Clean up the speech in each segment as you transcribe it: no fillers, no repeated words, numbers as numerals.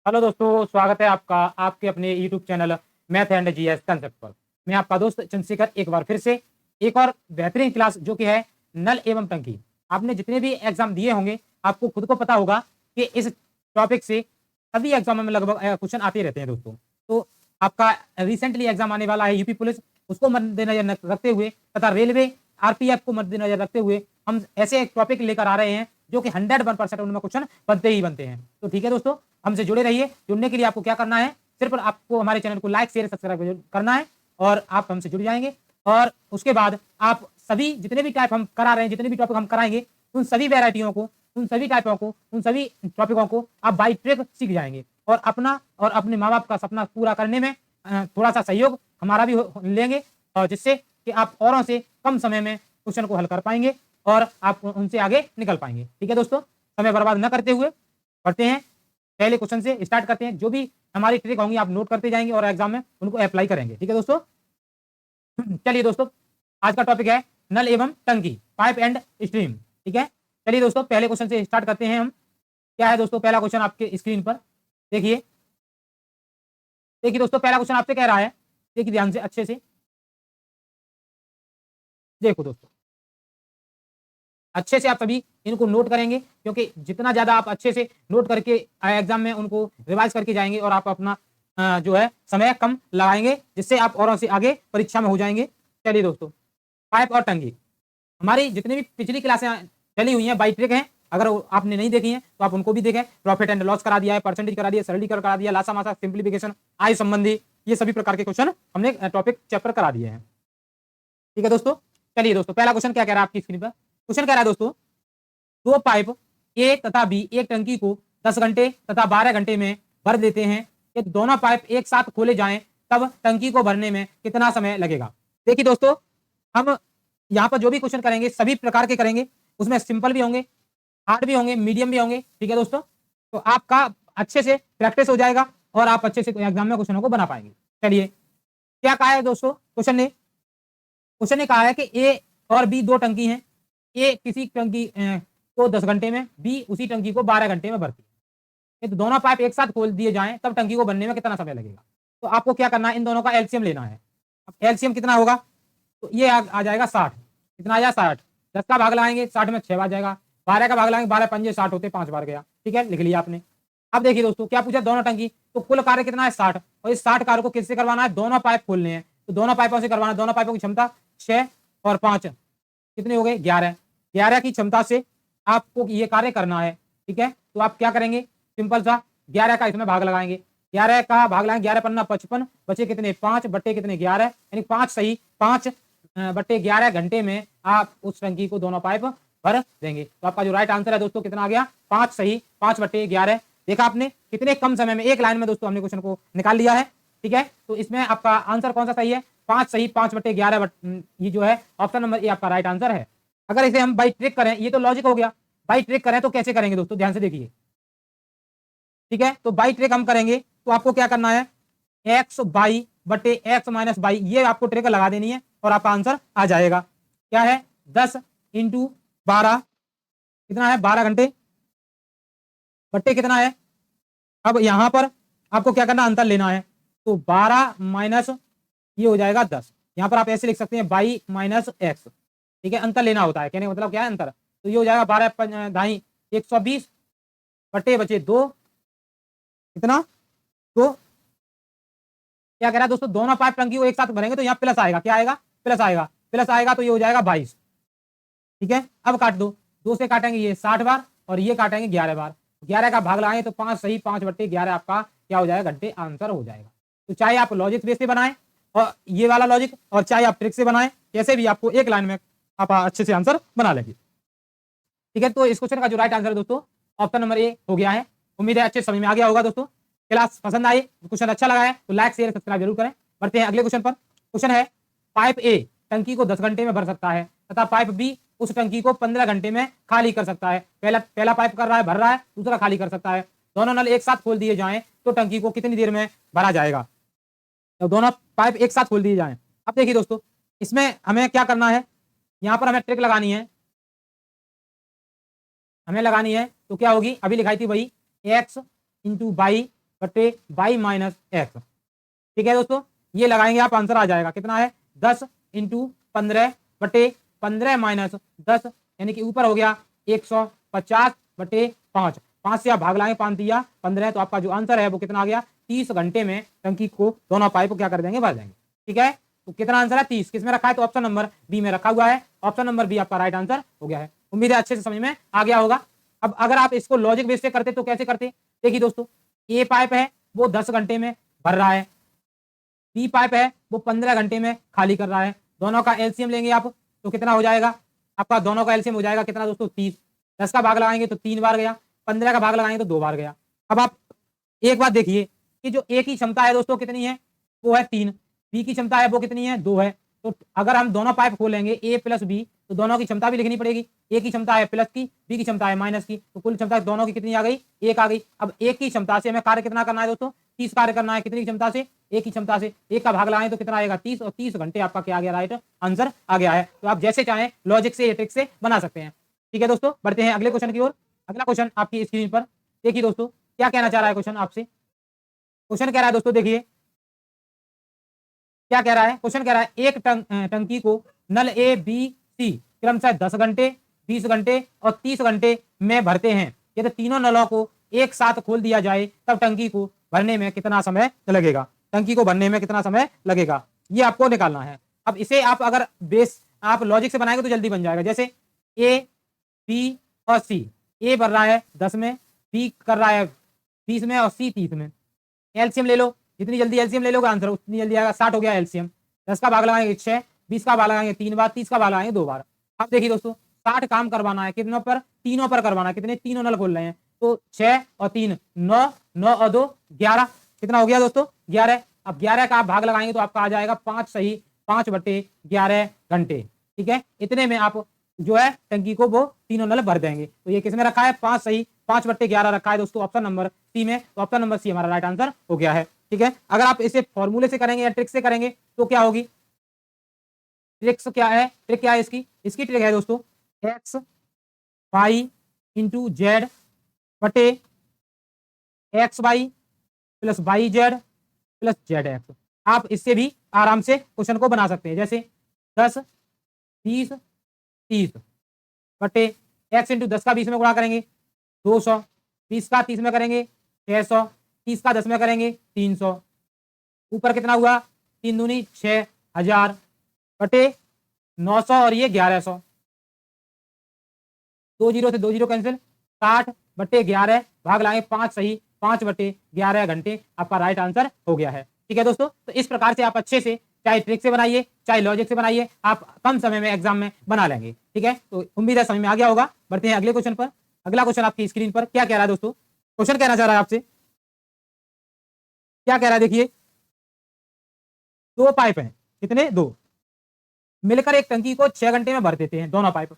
Hello दोस्तों, स्वागत है आपका आपके अपने YouTube channel math and GS concept पर। मैं आपका दोस्त चंद्रशेखर एक बार फिर से एक और बेहतरीन क्लास जो कि है नल एवं टंकी। आपने जितने भी एग्जाम दिए होंगे आपको खुद को पता होगा कि इस टॉपिक से सभी एग्जामों में लगभग क्वेश्चन आते रहते हैं दोस्तों। तो आपका रिसेंटली एग्जाम आने वाला है यूपी पुलिस, उसको मद्देनजर रखते हुए तथा रेलवे आरपीएफ को मद्देनजर रखते हुए हम ऐसे एक टॉपिक लेकर आ रहे हैं जो कि 101% उनमें क्वेश्चन बनते ही बनते हैं। तो ठीक है दोस्तों, हमसे जुड़े रहिए। जुड़ने के लिए आपको क्या करना है, सिर्फ आपको हमारे चैनल को लाइक शेयर सब्सक्राइब करना है और आप हमसे जुड़ जाएंगे। और उसके बाद आप सभी जितने भी टाइप हम करा रहे हैं, जितने भी टॉपिक हम कराएंगे, उन सभी वेराइटियों को, उन सभी टाइपों को, उन सभी टॉपिकों को आप बाई ट्रिक सीख जाएंगे और अपना और अपने माँ बाप का सपना पूरा करने में थोड़ा सा सहयोग हमारा भी लेंगे, और जिससे कि आप औरों से कम समय में क्वेश्चन को हल कर पाएंगे और आप उनसे आगे निकल पाएंगे। ठीक है दोस्तों, समय बर्बाद न करते हुए पढ़ते हैं, पहले क्वेश्चन से स्टार्ट करते हैं। जो भी हमारी ट्रिक होंगी आप नोट करते जाएंगे और एग्जाम में उनको अप्लाई करेंगे। ठीक है दोस्तों, चलिए दोस्तों, आज का टॉपिक है नल एवं टंकी, पाइप एंड स्ट्रीम। ठीक है, चलिए दोस्तों, पहले क्वेश्चन से स्टार्ट करते हैं हम। क्या है दोस्तों पहला क्वेश्चन आपके स्क्रीन पर? देखिए देखिए दोस्तों, पहला क्वेश्चन आपसे कह रहा है, देखिए ध्यान से अच्छे से देखो दोस्तों, अच्छे से आप सभी इनको नोट करेंगे, क्योंकि जितना ज्यादा आप अच्छे से नोट करके एग्जाम में उनको रिवाइज करके जाएंगे और आप अपना जो है समय कम लगाएंगे, जिससे आप औरों से आगे परीक्षा में हो जाएंगे। चलिए दोस्तों, पाइप और टंकी हमारी जितनी भी पिछली क्लासें चली हुई हैं बाई ट्रिक हैं। अगर आपने नहीं देखी हैं तो आप उनको भी देखें। प्रॉफिट एंड लॉस करा दिया है, परसेंटेज करा दिया, सरलीकरण करा दिया, लासा मासा, सिंप्लीफिकेशन, आय संबंधी, ये सभी प्रकार के क्वेश्चन हमने टॉपिक चैप्टर करा दिए हैं। ठीक है दोस्तों, चलिए दोस्तों, पहला क्वेश्चन क्या कह रहा है आपकी स्क्रीन पर? क्वेश्चन कह रहा है दोस्तों, दो पाइप ए तथा बी एक टंकी को 10 घंटे तथा 12 घंटे में भर देते हैं। ये दोनों पाइप एक साथ खोले जाएं तब टंकी को भरने में कितना समय लगेगा? देखिए दोस्तों, हम यहाँ पर जो भी क्वेश्चन करेंगे सभी प्रकार के करेंगे, उसमें सिंपल भी होंगे, हार्ड भी होंगे, मीडियम भी होंगे। ठीक है दोस्तों, तो आपका अच्छे से प्रैक्टिस हो जाएगा और आप अच्छे से एग्जाम में क्वेश्चनों को बना पाएंगे। चलिए, क्या कहा है दोस्तों क्वेश्चन ने कहा है कि ए और बी दो टंकी हैं। ए किसी टंकी को 10 घंटे में, बी उसी टंकी को 12 घंटे में भरती है। तो दोनों पाइप एक साथ खोल दिए जाएं तब टंकी को बनने में कितना समय लगेगा? तो आपको क्या करना है, इन दोनों का एलसीएम लेना है। अब एलसीएम कितना होगा? तो ये आ जाएगा 60। कितना आ जाएगा? 60। 10 का भाग लगाएंगे 60 में 6 आ जाएगा, 12 का भाग लगाएंगे 12 पंजे 60 होते, 5 बार गया। ठीक है, लिख लिया आपने। अब देखिए दोस्तों, क्या पूछा? दोनों टंकी, तो कुल कार्य कितना है? 60। और इस 60 कार्य को किससे करवाना है? दोनों पाइप खोलने हैं, तो दोनों पाइपों से करवाना है। दोनों पाइपों की क्षमता 6 और 5 कितने हो गए? 11। 11 की क्षमता से आपको ये कार्य करना है। ठीक है, तो आप क्या करेंगे? सिंपल सा 11 का इसमें भाग लगाएंगे। 11 का भाग लगाएंगे, 11 पन्ना 55, बचे कितने? 5 बट्टे कितने? 11, यानी 5 सही 5 बट्टे 11 घंटे में आप उस टंकी को दोनों पाइप भर देंगे। तो आपका जो राइट आंसर है दोस्तों कितना आ गया? 5 सही 5 बट्टे 11। देखा आपने कितने कम समय में, एक लाइन में दोस्तों हमने क्वेश्चन को निकाल लिया है। ठीक है, तो इसमें आपका आंसर कौन सा सही है? 5 सही 5 बट्टे 11, ये जो है ऑप्शन नंबर ए आपका राइट आंसर है। अगर इसे हम बाई ट्रिक करें, ये तो लॉजिक हो गया, बाई ट्रिक करें तो कैसे करेंगे दोस्तों? ध्यान से देखिए। ठीक है, तो बाई ट्रिक हम करेंगे तो आपको क्या करना है? एक्स बाई बटे एक्स माइनस बाई, ये आपको ट्रिक लगा देनी है और आपका आंसर आ जाएगा। क्या है? 10 इंटू 12 कितना है? 12 घंटे बट्टे कितना है? अब यहां पर आपको क्या करना? अंतर लेना है। तो 12 माइनस ये हो जाएगा 10। यहां पर आप ऐसे लिख सकते हैं बाई माइनस एक्स। ठीक है, अंतर लेना होता है, कहने का मतलब क्या है? अंतर। तो ये हो जाएगा 12 ढाई 120 बटे बचे 2 कितना? तो क्या कह रहा है दोस्तों? दोनों पाइप टंकी को एक साथ भरेंगे तो यहाँ प्लस आएगा। क्या आएगा? प्लस आएगा। प्लस आएगा तो ये हो जाएगा 22। ठीक है, अब काट दो, 2 से काटेंगे ये 60 बार और ये काटेंगे 11 बार। 11 का भाग लगाएंगे तो 5 सही 5 बट्टे 11 आपका क्या हो जाएगा? घंटे आंसर हो जाएगा। तो चाहे आप लॉजिक बेस से बनाएं और ये वाला लॉजिक, और चाहे आप ट्रिक से बनाएं, कैसे भी आपको एक लाइन में आप अच्छे से आंसर बना लेंगे। ठीक है, तो इस क्वेश्चन का जो राइट आंसर है दोस्तों ऑप्शन नंबर ए हो गया है। उम्मीद है अच्छे समझ में आ गया होगा दोस्तों। क्लास पसंद आई, क्वेश्चन अच्छा लगा है तो लाइक शेयर सब्सक्राइब जरूर करें। बढ़ते हैं अगले क्वेश्चन पर। क्वेश्चन है, पाइप ए टंकी को 10 घंटे में भर सकता है तथा पाइप बी उस टंकी को 15 घंटे में खाली कर सकता है। पहला पाइप कर रहा है, भर रहा है, दूसरा खाली कर सकता है। दोनों नल एक साथ खोल दिए जाएं तो टंकी को कितनी देर में भरा जाएगा? तो दोनों पाइप एक साथ खोल दिए जाएं। अब देखिए दोस्तों, इसमें हमें क्या करना है? यहाँ पर हमें ट्रिक लगानी है, हमें लगानी है। तो क्या होगी? अभी लिखाई थी वही, एक्स इंटू बाई बटे वाई माइनस एक्स। ठीक है दोस्तों, ये लगाएंगे आप, आंसर आ जाएगा कितना है 10 इंटू 15 बटे 15 माइनस 10, यानी कि ऊपर हो गया 150 बटे 5। 5 से आप भाग लाएंगे, 5 दिया 15, तो आपका जो आंसर है वो कितना आ गया 30 घंटे में टंकी को दोनों पाइप क्या कर देंगे, भर देंगे। ठीक है, तो कितना आंसर है 30, किस में रखा है, तो ऑप्शन नंबर बी में रखा हुआ है। ऑप्शन नंबर बी आपका राइट आंसर हो गया है। उम्मीद है अच्छे से समझ में आ गया होगा। अब अगर आप इसको लॉजिक बेस से करते तो कैसे करते, देखिए दोस्तों, ए पाइप है वो 10 घंटे में भर रहा है, बी पाइप है वो 15 घंटे में खाली कर रहा है। दोनों का एलसीएम लेंगे आप तो कितना हो जाएगा, आपका दोनों का एलसीएम हो जाएगा कितना दोस्तों 30। 10 का भाग लगाएंगे तो 3 बार गया, 15 का भाग लगाएंगे तो 2 बार गया। अब आप एक बात देखिए कि जो ए की क्षमता है दोस्तों कितनी है, वो है 3, बी की क्षमता है वो कितनी है 2 है। तो अगर हम दोनों पाइप खोलेंगे ए प्लस बी, तो दोनों की क्षमता भी लिखनी पड़ेगी। ए की क्षमता है प्लस की, बी की क्षमता है माइनस की, तो कुल क्षमता दोनों की कितनी आ गई, 1 आ गई। अब एक की क्षमता से हमें कार्य कितना करना है दोस्तों, 30 कार्य करना है। कितनी क्षमता से, एक की क्षमता से, एक का भाग लगाएं तो कितना आएगा 30, और 30 घंटे आपका क्या आ गया, राइट आंसर आ गया है। तो आप जैसे चाहें लॉजिक से, ट्रिक से बना सकते हैं। ठीक है दोस्तों, बढ़ते हैं अगले क्वेश्चन की ओर। अगला क्वेश्चन आपकी स्क्रीन पर देखिए दोस्तों, क्या कहना चाह रहा है क्वेश्चन आपसे। क्वेश्चन कह रहा है दोस्तों, देखिए क्या कह रहा है, क्वेश्चन कह रहा है एक टंकी को नल ए बी सी क्रमशः 10 घंटे, 20 घंटे और 30 घंटे में भरते हैं। यदि तीनों नलों को एक साथ खोल दिया जाए तब टंकी को भरने में कितना समय लगेगा, टंकी को भरने में कितना समय लगेगा, ये आपको निकालना है। अब इसे आप अगर बेस आप लॉजिक से बनाएंगे तो जल्दी बन जाएगा। जैसे ए बी और सी, ए भर रहा है 10 में, बी कर रहा है 20 में और सी 30 में। एलसीएम ले लो, जितनी जल्दी एलसीएम ले लोगे आंसर उतनी जल्दी आएगा। 60 हो गया एलसीएम, 10 का भाग लगाएंगे 6, 20 का भाग लगाएंगे 3 बार, 30 का भाग लगाएंगे 2 बार। अब देखिए दोस्तों, 60 काम करवाना है कितनों पर, तीनों पर करवाना है। कितने, तीनों नल खोल रहे हैं, तो 6 और 3 9, 9 और 2 11, कितना हो गया दोस्तों 11। अब 11 का आप भाग लगाएंगे तो आपका आ जाएगा 5 सही 5 बटे 11 घंटे। ठीक है, इतने में आप जो है टंकी को वो तीनों नल भर देंगे। तो ये किसमें रखा है, 5 सही 5 बट्टे 11 रखा है दोस्तों ऑप्शन नंबर सी में। तो ऑप्शन नंबर सी हमारा राइट आंसर हो गया है। ठीक है, अगर आप इसे फॉर्मूले से करेंगे या ट्रिक से करेंगे तो क्या होगी, ट्रिक्स क्या है, ट्रिक क्या है इसकी, इसकी ट्रिक है दोस्तों एक्स वाई इंटू जेड बटे X Y plus Y Z plus Z X. आप इससे भी आराम से क्वेश्चन को बना सकते हैं। जैसे 10 20 30 बटे एक्स इंटू 10 का 20 में गुणा करेंगे 200, 20 का 30 में करेंगे 600, 30 का 10 में करेंगे 300, ऊपर कितना हुआ 3 दूनी 6000 बटे 900 और ये 1100, 2 जीरो से 2 जीरो कैंसिल, 60 बटे 11 भाग लाएंगे 5 सही 5 बटे 11 घंटे, आपका राइट आंसर हो गया है। ठीक है दोस्तों, तो इस प्रकार से आप अच्छे से चाहे ट्रिक से बनाइए चाहे लॉजिक से बनाइए, आप कम समय में एग्जाम में बना लेंगे। ठीक है, तो उम्मीद है समझ में आ गया होगा। बढ़ते हैं अगले क्वेश्चन पर। अगला क्वेश्चन आपकी स्क्रीन पर क्या कह रहा है दोस्तों, क्वेश्चन कहना चाह रहा है आपसे, क्या कह रहा है देखिए, 2 पाइप हैं, कितने 2, मिलकर एक टंकी को 6 घंटे में भर देते हैं दोनों पाइप।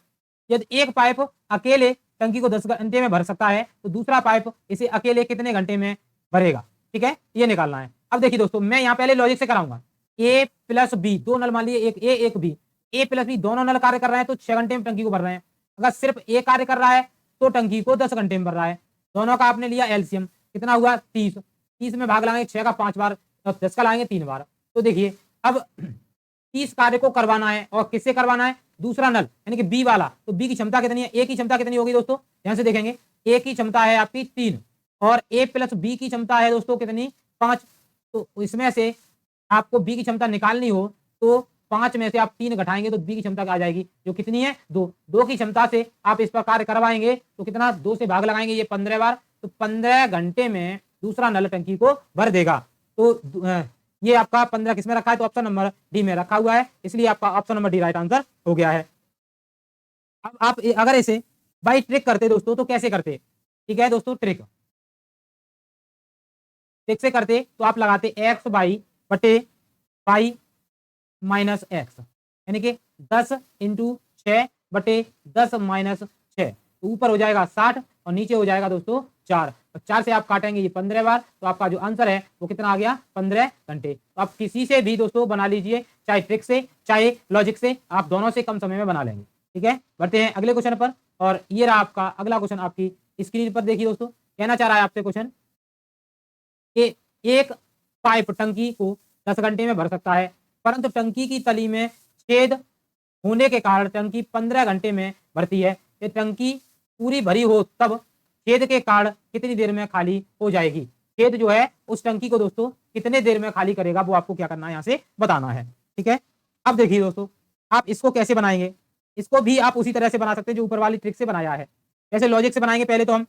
यदि एक पाइप अकेले टंकी को 10 घंटे में भर सकता है तो दूसरा पाइप इसे अकेले कितने घंटे में भरेगा। ठीक है, ये निकालना है। अब देखिए दोस्तों, मैं यहाँ पहले लॉजिक से कराऊंगा। ए प्लस बी, 2 नल मान लीजिए, एक ए एक बी, ए प्लस बी दोनों नल कार्य कर रहे हैं तो 6 घंटे में टंकी को भर रहे हैं। अगर सिर्फ ए कार्य कर रहा है तो टंकी को 10 घंटे में भर रहा है। दोनों का आपने लिया एलसीएम, कितना हुआ 30, 30 में भाग लगाएंगे 6 का 5 बार और 10 का लाएंगे 3 बार। तो देखिए अब 30 कार्य को करवाना है और किससे करवाना है, दूसरा नल यानी कि बी वाला। तो बी की क्षमता कितनी है, ए की क्षमता कितनी होगी दोस्तों, ध्यान से देखेंगे, ए की क्षमता है आपकी 3 और ए प्लस बी की क्षमता है दोस्तों कितनी 5। तो इसमें से आपको बी की क्षमता निकालनी हो तो 5 में से आप 3 घटाएंगे तो बी की क्षमता आ जाएगी जो कितनी है 2। 2 की क्षमता से आप इस पर कार्य करवाएंगे तो कितना 2 से भाग लगाएंगे ये 15 बार, तो 15 घंटे में दूसरा नल टंकी को भर देगा। तो ये आपका 15 किसमें रखा है, तो ऑप्शन नंबर डी में रखा हुआ है, इसलिए आपका option number D right answer हो गया है। अब आप अगर इसे बाई ट्रिक करते दोस्तों तो कैसे करते, ठीक है दोस्तों, ट्रिक से करते तो आप लगाते एक्स बाई बटे वाई माइनस एक्स, यानी कि 10 इंटू 6 बटे 10 माइनस 6, तो ऊपर हो जाएगा 60 और नीचे हो जाएगा दोस्तों 4, और 4 से आप काटेंगे ये 15 बार, तो आपका जो आंसर है वो कितना आ गया 15 घंटे। तो आप किसी से भी दोस्तों बना लीजिए, चाहे ट्रिक से चाहे लॉजिक से, आप दोनों से कम समय में बना लेंगे। ठीक है, बढ़ते हैं अगले क्वेश्चन पर, और ये रहा आपका अगला क्वेश्चन आपकी स्क्रीन पर। देखिए दोस्तों, कहना चाह रहा है आपसे क्वेश्चन, कि एक पाइप टंकी को 10 घंटे में भर सकता है, परंतु टंकी की तली में छेद होने के कारण टंकी 15 घंटे में भरती है। ये टंकी पूरी भरी हो तब छेद के कारण कितनी देर में खाली हो जाएगी। छेद जो है उस टंकी को दोस्तों कितने देर में खाली करेगा वो आपको क्या करना है, यहाँ से बताना है। ठीक है, अब देखिए दोस्तों आप इसको कैसे बनाएंगे। इसको भी आप उसी तरह से बना सकते हैं जो ऊपर वाली ट्रिक से बनाया है। कैसे लॉजिक से बनाएंगे, पहले तो हम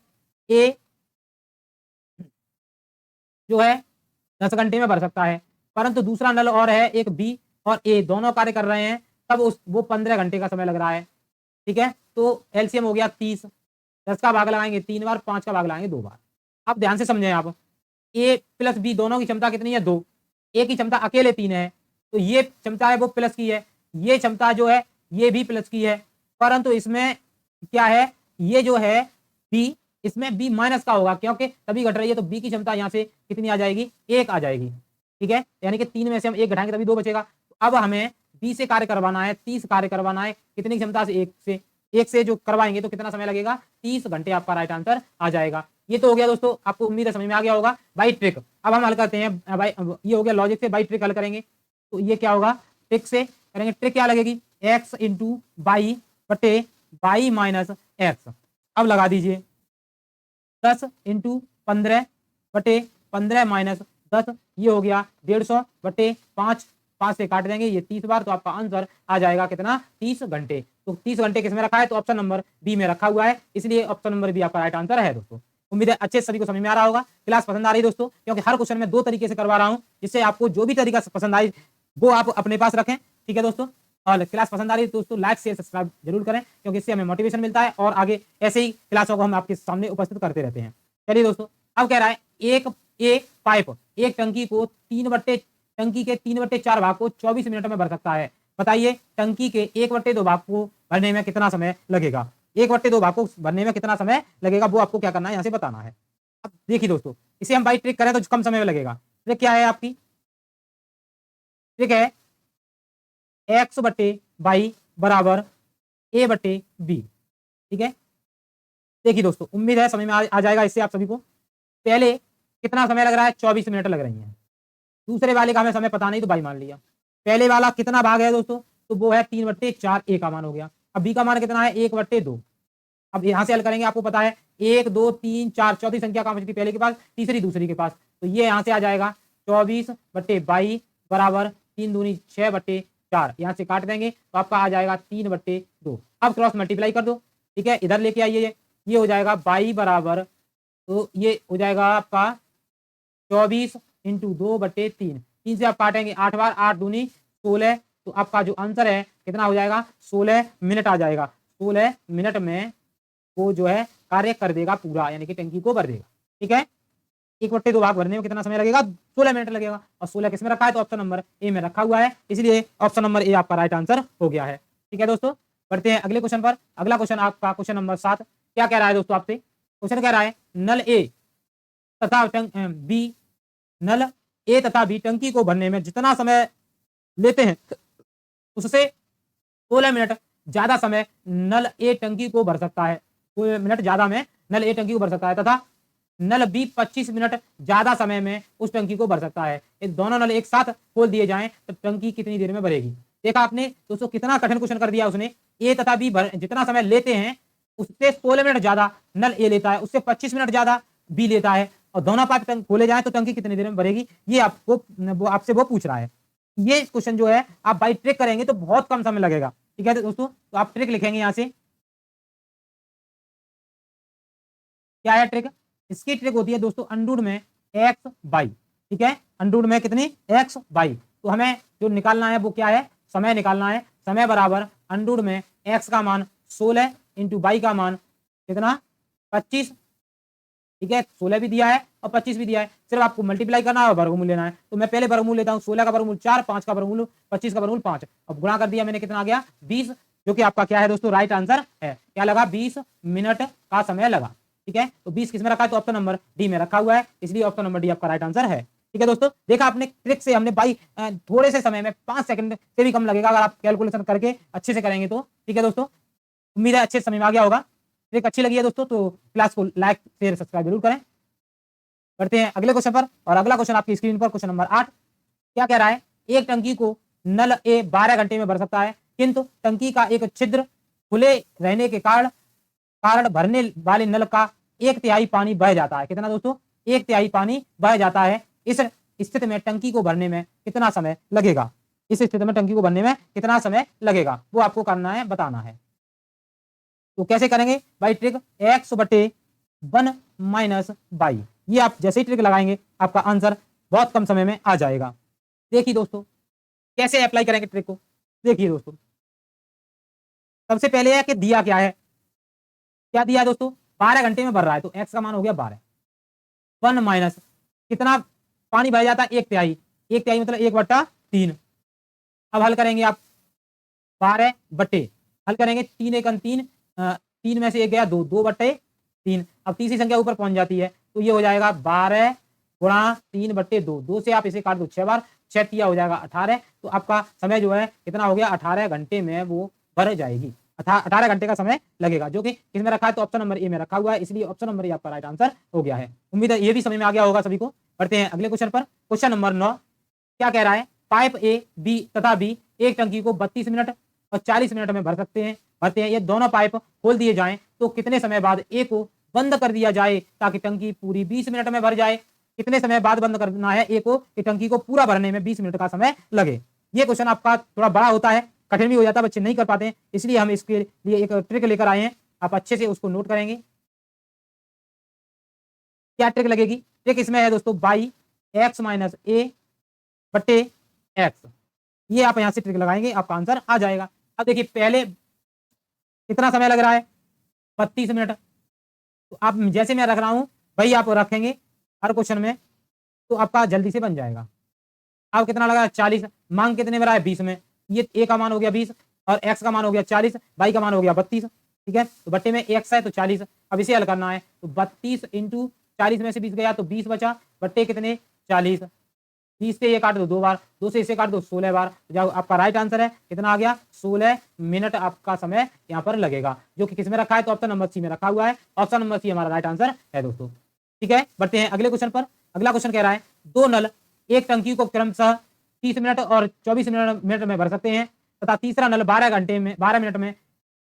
ए जो है 10 घंटे में भर सकता है, परंतु दूसरा नल और है एक बी और ए दोनों कार्य कर रहे हैं, तब उस वो 15 घंटे का समय लग रहा है। ठीक है, तो एलसीएम हो गया 30, 10 का भाग लगाएंगे 3 बार, 5 का भाग लगाएंगे 2 बार। अब ध्यान से समझें आप, ए प्लस बी दोनों की क्षमता कितनी है, 2। ए की क्षमता अकेले 3 है, तो ये क्षमता है वो प्लस की है, ये क्षमता जो है ये भी प्लस की है, परंतु इसमें क्या है, ये जो है बी, इसमें बी माइनस का होगा क्योंकि तभी घट रही है, तो बी की क्षमता यहाँ से कितनी आ जाएगी, 1 आ जाएगी। ठीक है, यानी कि 3 में से हम 1 घटाएंगे तभी 2 बचेगा। तो अब हमें बी से कार्य करवाना है, 30 कार्य करवाना है, कितनी क्षमता से, 1 से जो करवाएंगे तो कितना समय लगेगा, 30 घंटे आपका राइट आंसर आ जाएगा। ये तो हो गया दोस्तों, आपको उम्मीद है समझ में आ गया होगा बाई ट्रिक। अब हम हल करते हैं बाई, ये हो गया लॉजिक से, बाई ट्रिक हल करेंगे तो ये क्या होगा, ट्रिक से करेंगे। ट्रिक क्या लगेगी, एक्स इंटू बाई बटे बाई माइनस एक्स। अब लगा दीजिए 10 इंटू 15 बटे 15 माइनस 10, ये हो गया 150 बटे 5, 5 से काट देंगे ये 30 बार, तो आपका आंसर आ जाएगा कितना, 30 घंटे। तो 30 घंटे किस में रखा है, तो ऑप्शन नंबर बी में रखा हुआ है, इसलिए ऑप्शन नंबर बी आपका राइट आंसर है दोस्तों। उम्मीद है अच्छे सभी को समझ में आ रहा होगा, क्लास पसंद आ रही है दोस्तों, क्योंकि हर क्वेश्चन में 2 तरीके से करवा रहा हूं, जिससे आपको जो भी तरीका पसंद आए वो आप अपने पास रखें। ठीक है दोस्तों, और क्लास पसंद आ रही है दोस्तों लाइक शेयर सब्सक्राइब जरूर करें, क्योंकि इससे हमें मोटिवेशन मिलता है और आगे ऐसे ही क्लासों को हम आपके सामने उपस्थित करते रहते हैं। चलिए दोस्तों, अब कह रहा है एक पाइप एक टंकी को 3/4 भाग को 24 मिनट में भर सकता है। बताइए टंकी के 1/2 भाग को भरने में कितना समय लगेगा। 1/2 भाग को भरने में कितना समय लगेगा वो आपको क्या करना है, यहाँ से बताना है। अब देखिए दोस्तों, इसे हम बाई ट्रिक करें तो कम समय में लगेगा। ट्रिक क्या है आपकी, ट्रिक है एक्स बटे बाई बराबर ए बटे बी। ठीक है, देखिए दोस्तों उम्मीद है समझ में आ जाएगा इससे आप सभी को। पहले कितना समय लग रहा है, 24 मिनट लग रही है। दूसरे वाले का हमें समय पता नहीं तो बाई मान लिया। पहले वाला कितना भाग है दोस्तों, तो वो है 3/4, ए का मान हो गया। अब बी का मान कितना है, 1/2। अब यहाँ से हल करेंगे, आपको पता है 1 2 3 4 चौथी संख्या कहाँ बचती, पहले के पास, तीसरी दूसरी के पास, तो ये यहाँ से आ जाएगा 24/22 बराबर 3 दूनी 6/4। यहाँ से काट देंगे तो आपका आ जाएगा 3/2। अब क्रॉस मल्टीप्लाई कर दो। ठीक है, इधर लेके आइए, ये हो जाएगा 22 बराबर, तो ये हो जाएगा आपका 24 इंटू 2/3। 3 से आप काटेंगे 8 बार, 8 दूनी 16, तो आपका जो आंसर है कितना हो जाएगा, 16 मिनट आ जाएगा। 16 मिनट में वो जो है कार्य कर देगा पूरा, यानी कि टंकी को भर देगा। ठीक है, 1/2 भाग भरने में कितना समय लगेगा, 16 मिनट लगेगा। और 16 किस में रखा है, तो ऑप्शन नंबर ए में रखा हुआ है, इसलिए ऑप्शन नंबर ए आपका राइट आंसर हो गया है। ठीक है दोस्तों, बढ़ते हैं अगले क्वेश्चन पर। अगला क्वेश्चन आपका क्वेश्चन नंबर 7 क्या कह रहा है दोस्तों आपसे, क्वेश्चन कह रहा है नल ए तथा बी, नल ए तथा बी टंकी को भरने में जितना समय लेते हैं उससे 16 मिनट ज्यादा समय नल ए टंकी को भर सकता है। 16 मिनट ज्यादा में नल ए टंकी को भर सकता है, तथा नल बी 25 मिनट ज्यादा समय में उस टंकी को भर सकता है। ये दोनों नल एक साथ खोल दिए जाएं तो टंकी कितनी देर में भरेगी। देखा आपने दोस्तों कितना कठिन क्वेश्चन कर दिया उसने। ए तथा बी जितना समय लेते हैं उससे 16 मिनट ज्यादा नल ए लेता है, उससे 25 मिनट ज्यादा बी लेता है, और दोनों पाइप खोले जाए तो टंकी कितनी देर में भरेगी, ये आपको आपसे वो पूछ रहा है। ये क्वेश्चन जो है आप बाई ट्रिक करेंगे तो बहुत कम समय लगेगा। ठीक है दोस्तों, तो आप ट्रिक लिखेंगे यहाँ से, क्या है ट्रिक, इसकी ट्रिक होती है दोस्तों अंडूड में एक्स बाई। ठीक है, अंडूड में कितनी, एक्स बाई। तो हमें जो निकालना है वो क्या है, समय निकालना है। समय बराबर अंडूड में एक्स का मान 16 इंटू बाई का मान कितना, 25। ठीक है, 16 भी दिया है और 25 भी दिया है, सिर्फ आपको मल्टीप्लाई करना है और वर्गमूल लेना है। तो मैं पहले वर्गमूल लेता हूँ, 16 का वर्गमूल 4, 5 का वर्गमूल 25 का वर्गमूल 5। अब गुणा कर दिया मैंने, कितना आ गया 20, जो कि आपका क्या है दोस्तों राइट आंसर है। क्या लगा, 20 मिनट का समय लगा। ठीक है, तो 20 किस में रखा है, तो ऑप्शन नंबर डी में रखा हुआ है, इसलिए ऑप्शन नंबर डी आपका राइट आंसर है। ठीक है दोस्तों, देखा आपने ट्रिक से हमने बाई थोड़े से समय में 5 सेकंड से भी कम लगेगा अगर आप कैलकुलेशन करके अच्छे से करेंगे तो। ठीक है दोस्तों, उम्मीद है अच्छे से समझ में आ गया होगा। ट्रिक अच्छी लगी है दोस्तों तो क्लास को लाइक शेयर सब्सक्राइब जरूर करें। बढ़ते हैं अगले क्वेश्चन पर। और अगला क्वेश्चन आपकी स्क्रीन पर क्वेश्चन नंबर 8 क्या कह रहा है, एक टंकी को नल ए 12 घंटे में भर सकता है, किंतु टंकी का एक छिद्र खुले रहने के कारण कारण भरने वाले नल का 1/3 पानी बह जाता है। कितना दोस्तों, 1/3 पानी बह जाता है। इस स्थिति में टंकी को भरने में कितना समय लगेगा, इस स्थिति में टंकी को भरने में कितना समय लगेगा वो आपको करना है, बताना है। तो कैसे करेंगे भाई, ट्रिक x/1 माइनस बाई, ये आप जैसे ही ट्रिक लगाएंगे आपका आंसर बहुत कम समय में आ जाएगा। देखिए दोस्तों कैसे अप्लाई करेंगे ट्रिक को। देखिए दोस्तों सबसे पहले है कि दिया क्या है, क्या दिया है दोस्तों, 12 घंटे में भर रहा है, तो x का मान हो गया 12, 1 माइनस कितना पानी भर जाता है, 1/3, 1/3 मतलब 1/3। अब हल करेंगे आप 12 बटे, हल करेंगे 3 1 3, 3 में से एक गया 2, 2/3। अब तीसरी संख्या ऊपर पहुंच जाती है तो ये हो जाएगा 12 गुणा 3/2, 2 से आप इसे काट दो 6 बार, 6 तिया हो जाएगा 18। तो आपका समय जो है कितना हो गया, 18 घंटे में वो भर जाएगी। 18 घंटे का समय लगेगा, जो कि किसमें रखा है, तो ऑप्शन नंबर ए में रखा हुआ है, इसलिए ऑप्शन नंबर ए आपका राइट आंसर हो गया है। उम्मीद है ये भी समझ में आ गया होगा सभी को। बढ़ते हैं अगले क्वेश्चन पर। क्वेश्चन नंबर 9 क्या कह रहा है, पाइप ए बी तथा बी एक टंकी को 32 मिनट और 40 मिनट में भरते हैं। ये दोनों पाइप खोल दिए जाएं तो कितने समय बाद ए को बंद कर दिया जाए ताकि टंकी पूरी 20 मिनट में भर जाए। कितने समय बाद बंद करना है ए को कि टंकी को पूरा भरने में 20 मिनट का समय लगे। ये क्वेश्चन आपका थोड़ा बड़ा होता है, कठिन भी हो जाता है, बच्चे नहीं कर पाते हैं, इसलिए हम इसके लिए एक ट्रिक लेकर आए हैं। आप अच्छे से उसको नोट करेंगे। क्या ट्रिक लगेगी, ट्रिक इसमें है दोस्तों बाई x माइनस ए बटे एक्स, ये आप यहां से ट्रिक लगाएंगे आपका आंसर आ जाएगा। अब देखिए पहले कितना समय लग रहा है, 32 मिनट। तो आप जैसे मैं रख रहा हूं वही आप रखेंगे हर क्वेश्चन में, तो आपका जल्दी से बन जाएगा। अब कितना लगा, 40, मांग कितने में रहा है, 20 में, ये ए का मान हो गया 20 और एक्स का मान हो गया 40, बाई का मान हो गया 32। ठीक है, तो बट्टे में एक्स है तो 40। अब इसे हल करना है तो 32 इंटू 40 में से 20 गया तो 20 बचा, बट्टे कितने 40, 30 से ये काट दो 2 बार, 2 से इसे काट दो 16 बार। जब आपका राइट आंसर है कितना आ गया, 16 मिनट आपका समय यहाँ पर लगेगा, जो कि किसमें रखा है, तो ऑप्शन नंबर सी में रखा हुआ है। ऑप्शन नंबर सी हमारा राइट आंसर है दोस्तों। ठीक है, बढ़ते हैं अगले क्वेश्चन पर। अगला क्वेश्चन कह रहा है, दो नल एक टंकी को क्रमशः 30 मिनट और 24 मिनट में भर सकते हैं तथा तीसरा नल 12 मिनट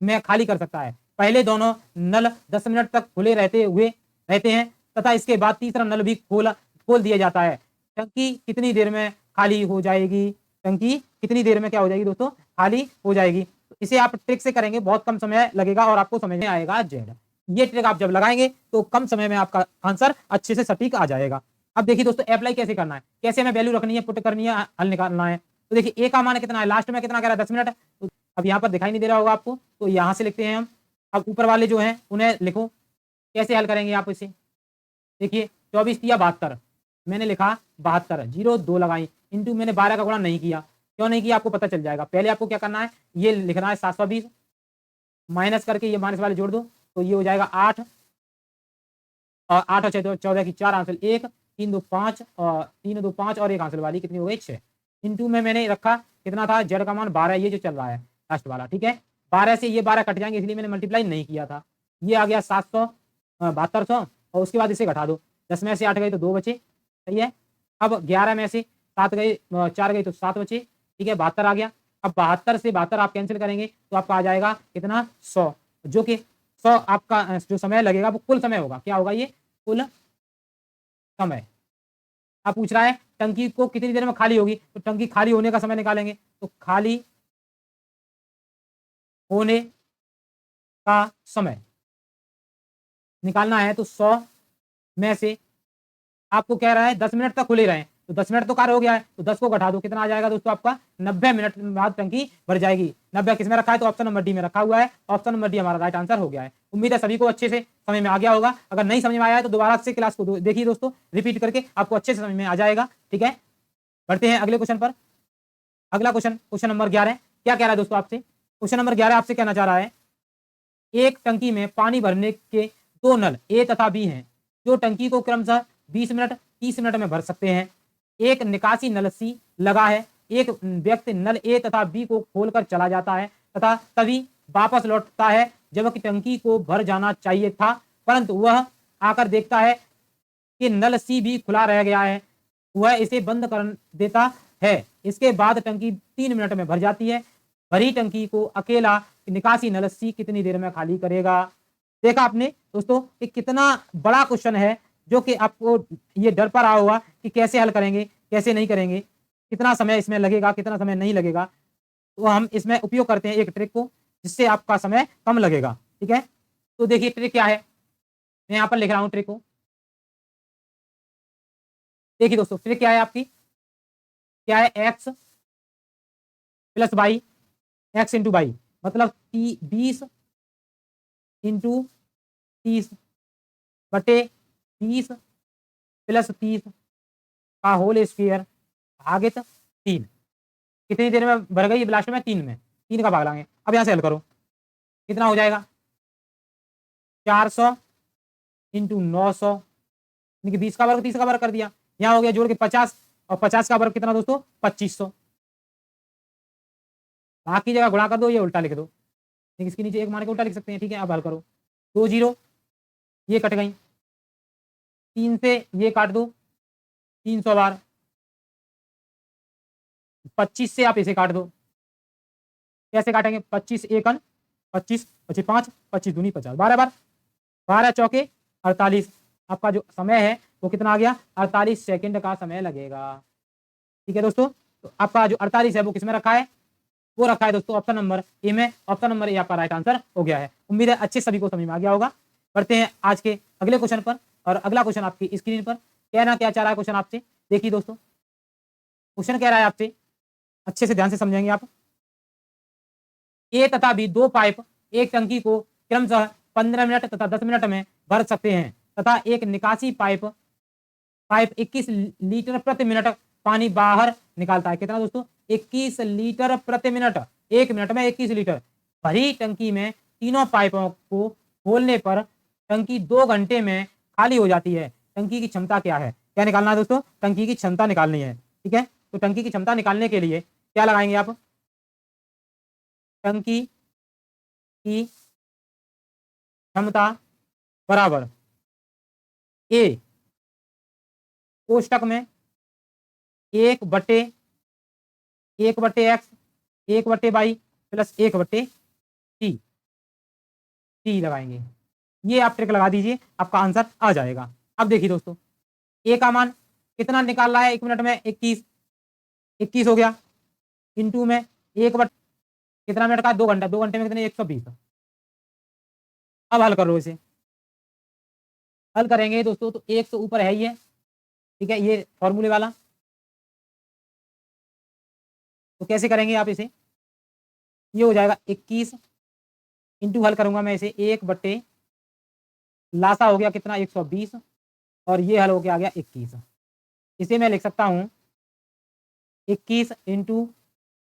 में खाली कर सकता है। पहले दोनों नल 10 मिनट तक खुले रहते हैं तथा इसके बाद तीसरा नल भी खोल दिया जाता है। टंकी कितनी देर में खाली हो जाएगी, टंकी कितनी देर में क्या हो जाएगी दोस्तों, खाली हो जाएगी। तो इसे आप ट्रिक से करेंगे, बहुत कम समय लगेगा और आपको समझ में आएगा जेड। ये ट्रिक आप जब लगाएंगे तो कम समय में आपका आंसर अच्छे से सटीक आ जाएगा। अब देखिए दोस्तों अप्लाई कैसे करना है, कैसे हमें वैल्यू रखनी है, पुट करनी है, हल निकालना है। तो देखिए ए का मान कितना है, लास्ट में कितना कह रहा है 10 मिनट, तो अब यहाँ पर दिखाई नहीं दे रहा होगा आपको, तो यहाँ से लिखते हैं हम। अब ऊपर वाले जो हैं उन्हें लिखो, कैसे हल करेंगे आप इसे। देखिए 24 या 72, मैंने लिखा 72, 0 2 लगाई, इंटू मैंने 12 का गुणा नहीं किया, क्यों नहीं किया आपको पता चल जाएगा। पहले आपको क्या करना है, ये लिखना है 720, माइनस करके ये माइनस वाले जोड़ दो तो ये हो जाएगा 8 और 8 और 14 की 4 आंसर 1, 3 2 5 और 3 2 5 और एक आंसर वाली कितनी हो गई 6। इंटू में मैंने रखा कितना था, जेड का मान 12, ये जो चल रहा है लास्ट वाला। ठीक है, 12 से ये 12 कट जाएंगे इसलिए मैंने मल्टीप्लाई नहीं किया था। ये आ गया 7200 और उसके बाद इसे घटा दो, 10 में से 8 गए तो 2 बचे। सही है, अब 11 में से 7 गए 4 गए तो 7 बचे। ठीक है, 72 आ गया। अब 72 से 72 आप कैंसिल करेंगे तो आपका आ जाएगा कितना 100, जो कि 100 आपका जो समय लगेगा वो कुल समय होगा। क्या होगा, ये कुल समय। आप पूछ रहा है टंकी को कितनी देर में खाली होगी, तो टंकी खाली होने का समय निकालेंगे, तो खाली होने का समय निकालना है तो 100 में से आपको कह रहा है 10 मिनट तक खुले रहे, तो 10 मिनट तो कार हो गया है, तो 10 को घटा दो, कितना आ जाएगा दोस्तों आपका 90 मिनट बाद टंकी भर जाएगी। 90 किसमें रखा है, तो ऑप्शन नंबर डी में रखा हुआ है। ऑप्शन नंबर डी हमारा राइट आंसर हो गया है। उम्मीद है सभी को अच्छे से समझ में आ गया होगा। अगर नहीं समझ में आया है तो दोबारा से क्लास को देखिए दोस्तों, रिपीट करके आपको अच्छे से समझ में आ जाएगा। ठीक है, बढ़ते हैं अगले क्वेश्चन पर। अगला क्वेश्चन नंबर 11 क्या कह रहा है दोस्तों आपसे। क्वेश्चन नंबर 11 आपसे कहना चाह रहा है, एक टंकी में पानी भरने के दो नल ए तथा बी हैं, जो टंकी को क्रमशः 20 मिनट 30 मिनट में भर सकते हैं। एक निकासी नल सी लगा है, एक व्यक्ति नल ए तथा बी को खोलकर चला जाता है तथा तभी वापस लौटता है जबकि टंकी को भर जाना चाहिए था, परंतु वह आकर देखता है कि नल सी भी खुला रह गया है, वह इसे बंद कर देता है। इसके बाद टंकी 3 मिनट में भर जाती है। भरी टंकी को अकेला निकासी नल सी कितनी देर में खाली करेगा। देखा आपने दोस्तों कि कितना बड़ा क्वेश्चन है, जो कि आपको ये डर पर रहा होगा कि कैसे हल करेंगे, कैसे नहीं करेंगे, कितना समय इसमें लगेगा, कितना समय नहीं लगेगा। तो हम इसमें उपयोग करते हैं एक ट्रिक को, जिससे आपका समय कम लगेगा। ठीक है, तो देखिए ट्रिक क्या है, मैं यहाँ पर लिख रहा हूँ ट्रिक को। देखिए दोस्तों ट्रिक क्या है आपकी, क्या है, X plus Y, X into Y मतलब 20 इंटू 30 बटे 30 प्लस 30 का होल स्क्वायर भागित 3। कितनी देर में भर गई लास्ट में, 3 में, 3 का भाग लाएंगे। अब यहाँ से हल करो, कितना हो जाएगा, 400 इंटू 900, यानी कि 20 का वर्ग 30 का वर्ग कर दिया। यहाँ हो गया जोड़ के 50, और 50 का वर्ग कितना दोस्तों, 2500। बाकी जगह गुणा कर दो, ये उल्टा लिख दो, लेकिन इसके नीचे एक मान के उल्टा लिख सकते हैं। ठीक है, अब हल करो, 2 0 ये कट गई, 3 से ये काट दो 300 बार, 25 से आप इसे काट दो। कैसे काटेंगे, 25 एकन 25, 25 5, 25 दूनी 50, 12 बार, 12 चौके 48। आपका जो समय है वो कितना आ गया, 48 सेकंड का समय लगेगा। ठीक है दोस्तों, तो आपका जो 48 है वो किसमें रखा है, वो रखा है दोस्तों ऑप्शन नंबर ए में। ऑप्शन नंबर ए आपका राइट आंसर हो गया है। उम्मीद है अच्छे सभी को समझ में आ गया होगा। बढ़ते हैं आज के अगले क्वेश्चन पर, और अगला क्वेश्चन आपकी स्क्रीन पर कहना क्या चाह रहा है क्वेश्चन आपसे। देखिए दोस्तों, क्वेश्चन कह रहा है आपसे, अच्छे से ध्यान से समझेंगे आप। ए तथा बी दो पाइप एक टंकी को क्रमशः 15 मिनट तथा 10 मिनट में भर सकते हैं, तथा एक निकासी पाइप 21 लीटर प्रति मिनट पानी बाहर निकालता है। कितना दोस्तों, 21 लीटर प्रति मिनट, 1 मिनट में 21 लीटर। भरी टंकी में तीनों पाइपों को खोलने पर टंकी 2 घंटे में खाली हो जाती है। टंकी की क्षमता क्या है, क्या निकालना है दोस्तों, टंकी की क्षमता निकालनी है। ठीक है, तो टंकी की क्षमता निकालने के लिए क्या लगाएंगे आप, टंकी की क्षमता बराबर ए कोष्टक में 1/1/x 1/y प्लस 1/t लगाएंगे। ये आप ट्रिक लगा दीजिए, आपका आंसर आ जाएगा। अब देखिए दोस्तों, ए का मान कितना निकाल रहा है 1 मिनट में, 21 हो गया, इंटू में 1 कितना मिनट का, 2 घंटा, 2 घंटे में कितने, 120। अब हल करो इसे, हल करेंगे दोस्तों तो 1 तो ऊपर है ही है। ठीक है, ये फॉर्मूले वाला, तो कैसे करेंगे आप इसे, ये हो जाएगा 21 इंटू, हल करूंगा मैं इसे 1/, लासा हो गया कितना 120, और ये हल हो गया आ गया 21। इसे मैं लिख सकता हूँ 21 इंटू,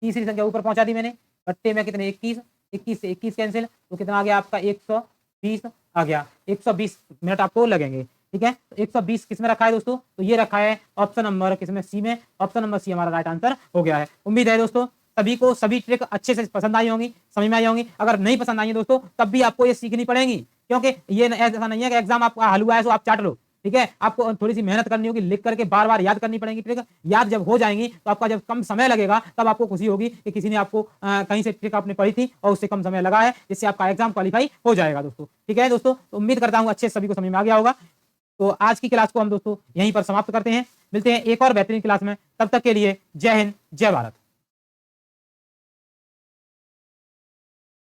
तीसरी संख्या ऊपर पहुंचा दी मैंने, बट्टे में कितने 21, 21 से 21 कैंसिल, तो कितना आ गया आपका 120 आ गया। 120 मिनट आपको लगेंगे। ठीक है, तो 120 किस में रखा है दोस्तों, तो ये रखा है ऑप्शन नंबर किसमें, सी में। ऑप्शन नंबर सी हमारा राइट आंसर हो गया है। उम्मीद है दोस्तों सभी को सभी ट्रिक अच्छे से पसंद आई होंगी, समझ में आई होंगी। अगर नहीं पसंद आई है दोस्तों, तब भी आपको ये सीखनी पड़ेगी, क्योंकि ये ऐसा नहीं है कि एग्जाम आपका हल हुआ है तो आप चाट लो। ठीक है, आपको थोड़ी सी मेहनत करनी होगी, लिख करके बार बार याद करनी पड़ेगी ट्रिक। याद जब हो जाएंगी तो आपका जब कम समय लगेगा, तब आपको खुशी होगी कि किसी ने आपको कहीं से ट्रिक आपने पढ़ी थी और उससे कम समय लगा है, जिससे आपका एग्जाम क्वालिफाई हो जाएगा दोस्तों। ठीक है दोस्तों, तो उम्मीद करता हूँ अच्छे सभी को समझ में आ गया होगा। तो आज की क्लास को हम दोस्तों यहीं पर समाप्त करते हैं। मिलते हैं एक और बेहतरीन क्लास में, तब तक के लिए जय हिंद, जय भारत।